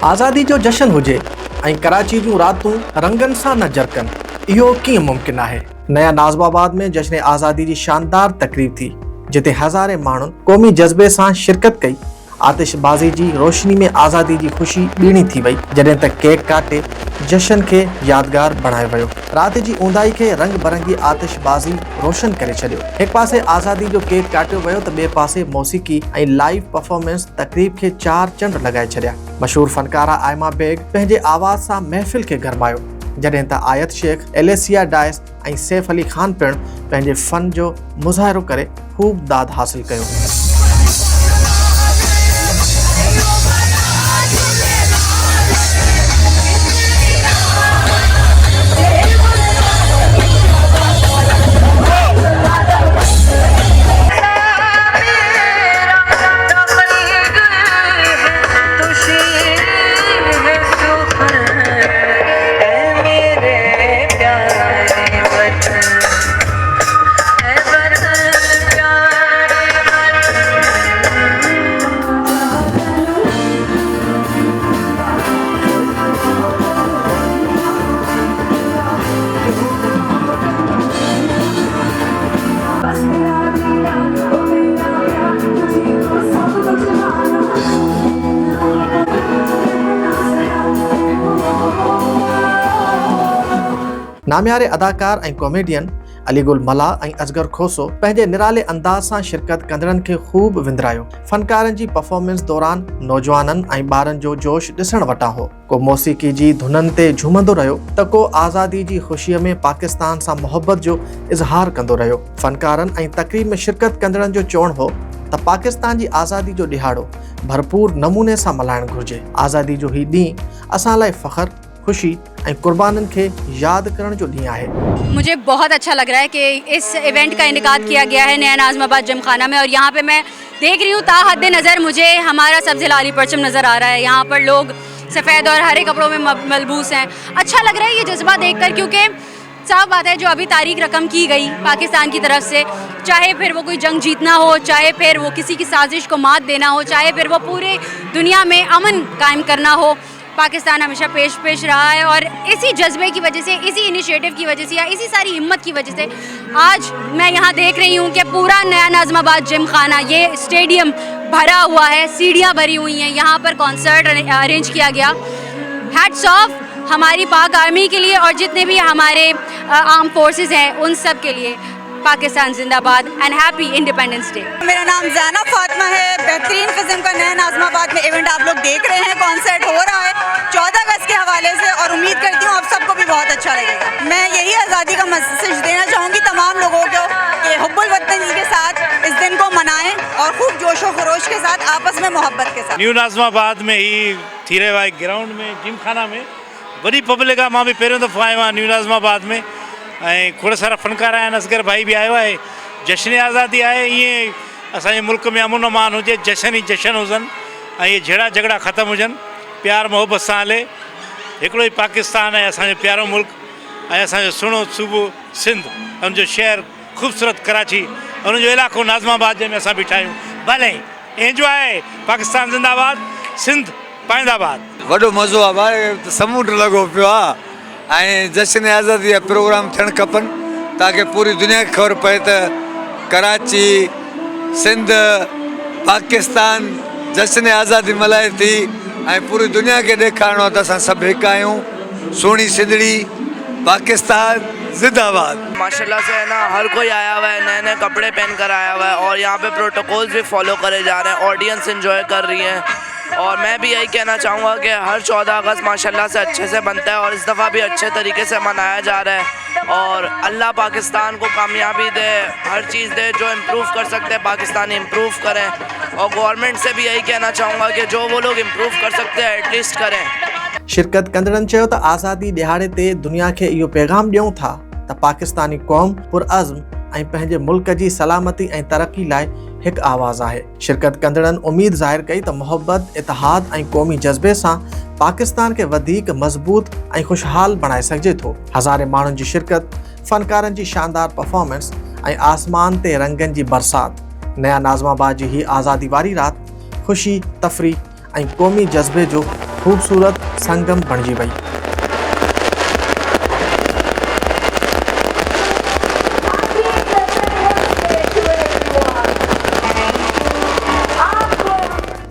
आज़ादी जो जश्न हुजे ऐं कराची जूं रातूं रंगनि सां न जरकन, इहो कीअं मुमकिन आहे। नया नाज़िमाबाद में जश्न आज़ादी जी शानदार तकरीब थी, जिते हज़ारे माण्हुनि क़ौमी जज़्बे सां शिरकत कई। आतिशबाज़ी जी रोशनी में आज़ादी जी ख़ुशी ॿीणी थी वई, जॾहिं त केक काटे जश्न खे यादगार बणायो वियो। रात जी ऊंदाही खे रंग बरंगी आतिशबाज़ी रोशन करे छॾियो। हिक पासे आज़ादी जो केक काटियो वियो त ॿिए पासे मौसीक़ी ऐं लाइव परफॉर्मेंस तकरीब खे चार चंड लॻाए छॾिया। मशहूर फनकारा आयमा बेग पंहिंजे आवाज़ सां महफ़िल खे गरमायो, जॾहिं त आयत शेख, एलेसिया डायस ऐं सैफ अली ख़ान पिणु पंहिंजे फ़न जो मुज़ाहिरो करे ख़ूब दाद हासिल कयो। नामियारे अदाकार ऐं कॉमेडियन अलीगुल मला ऐं असगर खोसो पंहिंजे निराले अंदाज़ सां शिरकत कंदड़नि खे ख़ूब विंदरायो। फनकारनि जी परफॉर्मेंस दौरान नौजवाननि ऐं ॿारनि जो जोश ॾिसण वटां हो। को मौसीक़ी जी धुननि ते झूमंदो रहियो त को आज़ादी जी ख़ुशीअ में पाकिस्तान सां मोहबत जो इज़हार कंदो रहियो। फनकारनि ऐं तक़रीब में शिरकत कंदड़नि जो चवणु हो त पाकिस्तान जी आज़ादी जो ॾिहाड़ो भरपूर नमूने सां मल्हाइणु घुरिजे। आज़ादी जो हीउ ॾींहुं असां लाइ फ़ख्र, खुशी और कुर्बानन के याद करण जो ॾींहुं आहे। मुझे बहुत अच्छा लग रहा है कि इस इवेंट का इनेकाद किया गया है नया नाज़िमाबाद जिमखाना में, और यहाँ पे मैं देख रही हूँ ताहद नज़र मुझे हमारा सबसे लाली परचम नज़र आ रहा है। यहाँ पर लोग सफ़ेद और हरे कपड़ों में मलबूस हैं। अच्छा लग रहा है ये जज्बा देखकर, क्योंकि साफ बात है जो अभी तारीख रकम की गई पाकिस्तान की तरफ से, चाहे फिर वो कोई जंग जीतना हो, चाहे फिर वो किसी की साजिश को मात देना हो, चाहे फिर वो पूरे दुनिया में अमन कायम करना हो, पाकिस्तान हमेशा पेश रहा है। और इसी जज्बे की वजह से, इसी इनिशिएटिव की वजह से या इसी सारी हिम्मत की वजह से आज मैं यहाँ देख रही हूँ कि पूरा नया नाज़िमाबाद जिमखाना, ये स्टेडियम भरा हुआ है, सीढ़ियाँ भरी हुई हैं। यहाँ पर कॉन्सर्ट अरेंज किया गया। हैट्स ऑफ हमारी पाक आर्मी के लिए और जितने भी हमारे आर्म फोर्सेस हैं उन सब के लिए। पाकिस्तान जिंदाबाद एंड हैप्पी इंडिपेंडेंस डे। मेरा नाम ज़ैना फातिमा है। बेहतरीन किस्म का नया नाज़िमाबाद में इवेंट आप लोग देख रहे हैं, कॉन्सर्ट हो रहा है 14 अगस्त के हवाले से, और उम्मीद करती हूँ आप सबको भी बहुत अच्छा लगेगा। मैं यही आज़ादी का मैसेज देना चाहूँगी तमाम लोगों को कि हुब्बुल वतन के साथ इस दिन को मनाएं और खूब जोशो खरोश के साथ, आपस में मोहब्बत के साथ। न्यू नाज़िमाबाद में ही थी रहियो आहे ग्राउंड में, जिमखाना में वॾी पब्लिक आहे। मां बि पहिरियों दफ़ो आयो आहियां न्यू नाज़िमाबाद में, ऐं खोड़ सारा फनकार आहिनि। असगर भाई भी आयो आहे। जश्न आज़ादी आहे। ईअं असांजे मुल्क में अमन अमान हुजे, जश्न ही जश्न हुजनि, ऐं इहे जहिड़ा झगड़ा ख़तमु हुजनि, प्यार मोहब्बत सां हले। हिकिड़ो ई पाकिस्तान आहे असांजो प्यारो मुल्क, ऐं असांजो सुहिणो सूबो सिंध, हुनजो शहर ख़ूबसूरत कराची, हुनजो इलाइक़ो नाज़िमाबाद जंहिंमें असां बीठा आहियूं। भले एंजॉय, पाकिस्तान जिंदाबाद, सिंध पाइंदाबाद। वॾो मज़ो आहे भाई, समुंड लॻो पियो आहे ऐं जश्न आज़ादी जा प्रोग्राम थियणु खपनि ताकी पूरी दुनिया खे ख़बर पए त कराची, सिंध, पाकिस्तान जश्न आज़ादी मल्हाए थी, ऐं पूरी दुनिया खे ॾेखारिणो आहे त असां सभु हिकु आहियूं। सोणी सिंधड़ी, पाकिस्तान जिंदाबाद। माशाल्लाह से है ना, हर कोई आया हुआ है, नए नए कपड़े पहन कर आया हुआ है, और यहाँ पे प्रोटोकॉल्स भी फॉलो करे जा रहे हैं। ऑडियंस एंजॉय कर रही है, और मैं भी यही कहना चाहूँगा कि हर 14 अगस्त माशाल्लाह से अच्छे से बनता है, और इस दफ़ा भी अच्छे तरीके से मनाया जा रहा है। और अल्लाह पाकिस्तान को कामयाबी दे, हर चीज़ दे, जो इम्प्रूव कर सकते हैं पाकिस्तान इम्प्रूव करें। और गवर्नमेंट से भी यही कहना चाहूँगा कि जो वो लोग इम्प्रूव कर सकते हैं एटलीस्ट करें। शिरकत कंदड़नि चयो त आज़ादी ॾिहाड़े ते दुनिया खे इहो पैगाम ॾियूं था त पाकिस्तानी क़ौम पुरअज़्म ऐं पंहिंजे मुल्क जी सलामती ऐं तरक़ी लाइ हिकु आवाज़ आहे। शिरकत कंदड़नि उम्मीद ज़ाहिर कई त मोहब्बत, इतिहाद ऐं क़ौमी जज़्बे सां पाकिस्तान खे वधीक मज़बूत ऐं खुशहाल बणाए सघिजे थो। हज़ारे माण्हुनि जी शिरकत, फनकारनि जी शानदार परफॉर्मेंस ऐं आसमान ते रंगनि जी बरसात, नया नाज़िमाबाद जी ही आज़ादी वारी रात ख़ुशी, तफ़रीह ऐं क़ौमी जज़्बे जो ख़ूबसूरत संगम बणिजी वई।